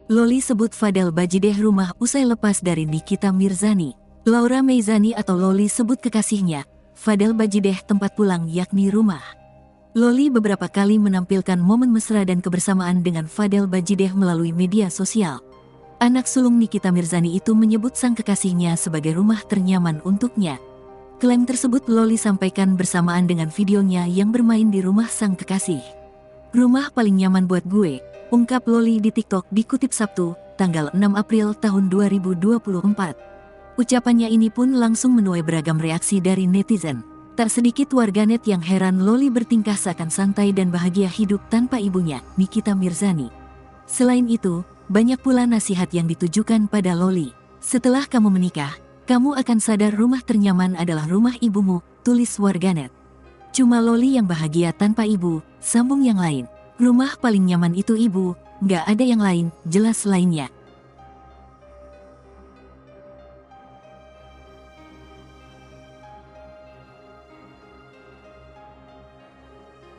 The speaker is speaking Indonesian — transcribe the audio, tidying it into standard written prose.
Loli sebut Fadel Bajideh rumah usai lepas dari Nikita Mirzani. Laura Meizani atau Loli sebut kekasihnya, Fadel Bajideh tempat pulang yakni rumah. Loli beberapa kali menampilkan momen mesra dan kebersamaan dengan Fadel Bajideh melalui media sosial. Anak sulung Nikita Mirzani itu menyebut sang kekasihnya sebagai rumah ternyaman untuknya. Klaim tersebut Loli sampaikan bersamaan dengan videonya yang bermain di rumah sang kekasih. "Rumah paling nyaman buat gue," ungkap Loli di TikTok dikutip Sabtu, tanggal 6 April tahun 2024. Ucapannya ini pun langsung menuai beragam reaksi dari netizen. Tak sedikit warganet yang heran Loli bertingkah seakan santai dan bahagia hidup tanpa ibunya, Nikita Mirzani. Selain itu, banyak pula nasihat yang ditujukan pada Loli. "Setelah kamu menikah, kamu akan sadar rumah ternyaman adalah rumah ibumu," tulis warganet. "Cuma Loli yang bahagia tanpa ibu," sambung yang lain. "Rumah paling nyaman itu ibu, nggak ada yang lain, jelas lainnya."